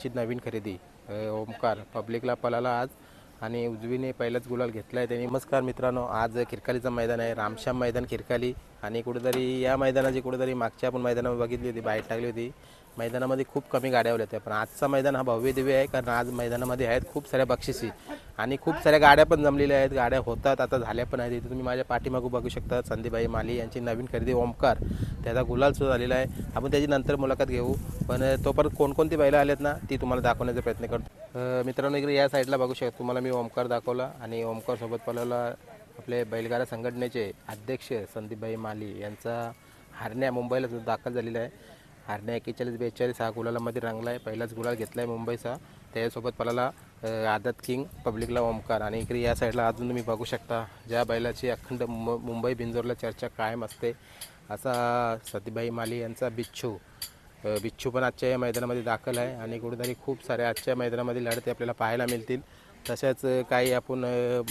ची नवीन खरेदी ओमकार पब्लिकला पळाला आज आणि उजवीने पहिलाच गुलाल घेतला आहे त्यांनी. नमस्कार मित्रांनो, आज खिरकालीचं मैदान आहे, रामश्याम मैदान खिरकाली. आणि कुठेतरी या मैदानाची कुठेतरी मागच्या आपण मैदानावर बघितली होती, बाहेर टाकली होती. मैदानामध्ये खूप कमी गाड्या होत्या, पण आजचा मैदान हा भव्य दिव्य आहे, कारण आज मैदानामध्ये आहेत खूप साऱ्या बक्षिसी आणि खूप साऱ्या गाड्या पण जमलेल्या आहेत. गाड्या होतात, आता झाल्या पण आहेत. इथे तुम्ही माझ्या पाठीमागू बघू शकता संदीपभाई माली यांची नवीन खरेदी ओमकार, त्याचा गुलाल सुद्धा झालेला आहे. आपण त्याची नंतर मुलाखत घेऊ, पण तोपर्यंत कोणकोणती बैलं आलेत ना ती तुम्हाला दाखवण्याचा प्रयत्न करतो. मित्रांनो, इकडे या साईडला बघू शकता तुम्हाला मी ओमकार दाखवला आणि ओमकार सोबत पळवला आपले बैलगाडा संघटनेचे अध्यक्ष संदीपभाई माली यांचा हरण्या मुंबईला दाखल झालेला आहे. हरण्या 41-42 हा गुलालामध्ये रंगला आहे, पहिलाच गुलाल घेतला आहे मुंबईचा. त्याच्यासोबत पळाला आदत किंग पब्लिकला ओमकार. आणि इकडे या साईडला अजून तुम्ही बघू शकता ज्या बैलाची अखंड मुंबई बिंजोरला चर्चा कायम असते असा संदीपभाई माली यांचा बिच्छू पण आजच्या या मैदानामध्ये दाखल आहे. आणि कुठेतरी खूप साऱ्या आजच्या मैदानामध्ये लढती आपल्याला पाहायला मिळतील. तशाच काही आपण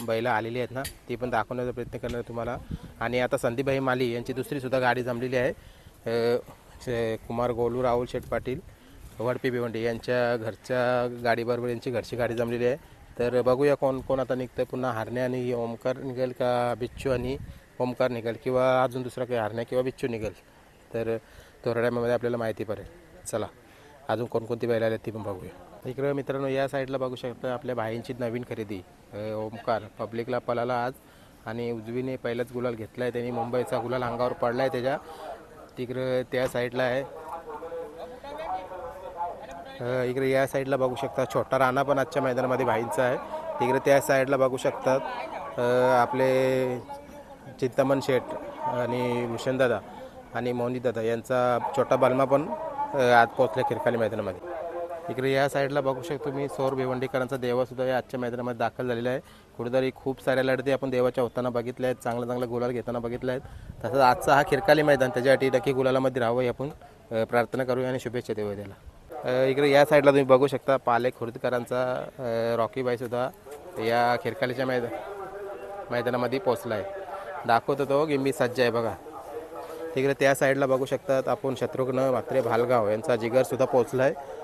बैलं आलेली आहेत ना ती पण दाखवण्याचा प्रयत्न करणार तुम्हाला. आणि आता संदीपभाई माली यांची दुसरीसुद्धा गाडी जमलेली आहे. कुमार गोलू राहुल शेठ पाटील वडपी भिवंडी यांच्या घरच्या गाडीबरोबर यांची घरची गाडी जमलेली आहे. तर बघूया कोण कोण आता निघतं. पुन्हा हरण्या आणि ओमकार निघेल का बिच्छू आणि ओमकार निघेल, किंवा अजून दुसरा काही हरण्या किंवा बिच्छू निघेल, तर तोरड्यामध्ये आपल्याला माहिती पडेल. चला अजून कोणकोणती बैल आले ती पण बघूया. इकडं मित्रांनो या साईडला बघू शकता आपल्या भाईंची नवीन खरेदी ओमकार पब्लिकला पळाला आज आणि उजवीने पहिलाच गुलाल घेतला आहे त्यांनी. मुंबईचा गुलाल अंगावर पडला आहे त्याच्या. तिकडं त्या साईडला आहे. इकडे या साईडला बघू शकता छोटा राणा पण आजच्या मैदानामध्ये भाईंचा आहे. तिकडे त्या साईडला बघू शकतात आपले चिंतामण शेठ आणि भूषणदादा आणि मोहनीदादा यांचा छोटा बलमा पण आज पोहोचला खिरकाली मैदानामध्ये. इकडे या साईडला बघू शकतो मी सौर भिवंडीकरांचा देवासुद्धा या आजच्या मैदानामध्ये दाखल झालेला आहे. कुठेतरी खूप साऱ्या लढती आपण देवाच्या होताना बघितल्या आहेत, चांगला गुलाल घेताना बघितल्या आहेत. तसंच आजचा हा खिरकाली मैदान त्याच्यासाठी नक्की गुलालामध्ये राहावं आपण प्रार्थना करूया आणि शुभेच्छा देऊया त्याला. इकडे या साईडला तुम्ही बघू शकता पालेख खुर्दकरांचा रॉकीबाईसुद्धा या खिरकालीच्या मैदानामध्ये पोचला आहे. दाखवतो तो की मी सज्ज आहे बघा. तिकडे त्या साईडला बघू शकतात आपण शत्रुघ्न म्हात्रे भालगाव यांचा जिगरसुद्धा पोचला आहे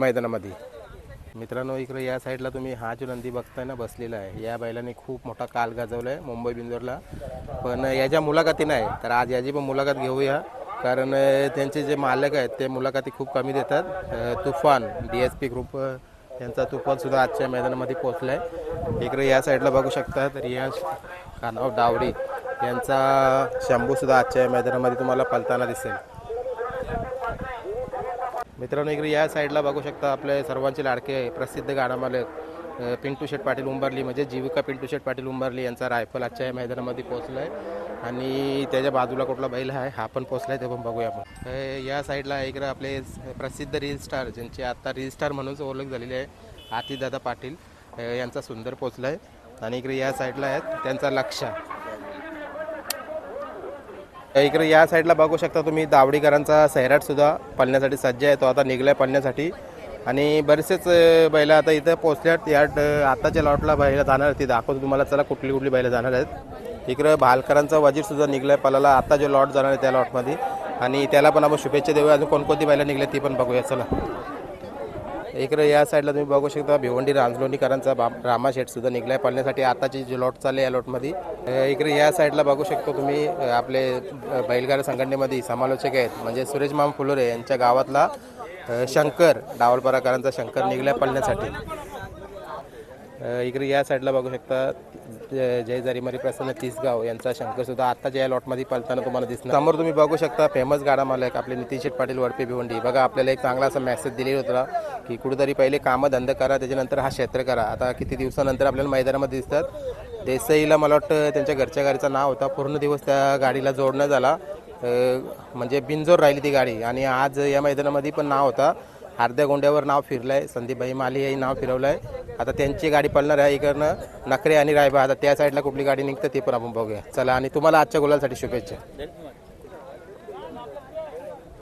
मैदानामध्ये. मित्रांनो, इकडे या साईडला तुम्ही हा जो नंदी बघताय ना बसलेला आहे, या बैलाने खूप मोठा काल गाजवला आहे मुंबई बिंजोरला. पण याच्या मुलाखती नाही, तर आज याची पण मुलाखत घेऊया, कारण त्यांचे जे मालक आहेत ते मुलाखती खूप कमी देतात. तुफान DSP ग्रुप यांचा तुफानसुद्धा आजच्या मैदानामध्ये पोचला आहे. इकडे या साईडला बघू शकतात रियाज कानाव डावडी यांचा शंभूसुद्धा आजच्या मैदानामध्ये तुम्हाला पळताना दिसेल. मित्रांनो, इकडे या साईडला बघू शकता आपले सर्वांचे लाडके प्रसिद्ध गाडा मालक पिंटू शेठ पाटील उंबरली, म्हणजे जीविका पिंटू शेठ पाटील उंबरली यांचा रायफल आजच्या मैदानामध्ये पोहोचला आहे. आणि त्याच्या बाजूला कुठला बैल आहे हा पण पोहोचला आहे, ते पण बघूया आपण. या साईडला इकडे आपले प्रसिद्ध रील स्टार, ज्यांचे आता रील स्टार म्हणूनच ओळख झालेली आहे, आतिशदादा पाटील यांचा सुंदर पोहोचला आहे. आणि इकडे या साईडला आहेत त्यांचा लक्ष. इकडे या साईडला बघू शकता तुम्ही दावडीकरांचा सैराटसुद्धा पळण्यासाठी सज्ज आहे, तो आता निघला आहे पळण्यासाठी. आणि बरेचसेच बैलं आता इथं पोचल्यात. या आताच्या लॉटला बैलं जाणार ती दाखवतो तुम्हाला. चला कुठली बैलं जाणार आहेत. इकडं भालकरांचा वजीरसुद्धा निघला आहे पळाला, आता जो लॉट जाणार आहे त्या लॉटमध्ये, आणि त्याला पण आपण शुभेच्छा देऊया. अजून कोणकोणती बैलं निघले ती पण बघूया. चला इकडे या साईडला तुम्ही बघू शकता भिवंडी रांजलोणीकरांचा रामा शेठसुद्धा निघला आहे पळण्यासाठी, आताची जी लॉट चालली या लॉटमध्ये. इकडे या साईडला बघू शकतो तुम्ही आपले बैलगाडा संघटनेमध्ये समालोचक आहेत, म्हणजे सुरेश माम फुलोरे यांच्या गावातला शंकर डावलपराकरांचा शंकर निघला आहे पळण्यासाठी. इकडे या साईडला बघू शकता जय जारीमारी प्रसन्न तिसगाव यांचा शंकरसुद्धा आत्ताच्या या लॉटमध्ये पळताना तुम्हाला दिसणार. समोर तुम्ही बघू शकता फेमस गाडा मालक आपले नितीन शेठ पाटील वडपे भिवंडी. बघा, आपल्याला एक चांगला असा मेसेज दिलेला होता की कुठेतरी पहिले कामं धंदा करा, त्याच्यानंतर हा क्षेत्र करा. आता किती दिवसानंतर आपल्याला मैदानामध्ये दिसतात. देसाईला मला वाटतं त्यांच्या घरच्या गाडीचं नाव होता, पूर्ण दिवस त्या गाडीला जोडण्यात झाला, म्हणजे बिनजोड राहिली ती गाडी. आणि आज या मैदानामध्ये पण नाव होता, अर्ध्या गोंड्यावर नाव फिरलं आहे. संदीपभाई माली हे नाव फिरवलं आहे. आता त्यांची गाडी पळणार आहे इकडनं नखरे आणि रायबा. आता त्या साईडला कुठली गाडी निघतं ते पण आपण बघूया. चला, आणि तुम्हाला आजच्या गुलालसाठी शुभेच्छा.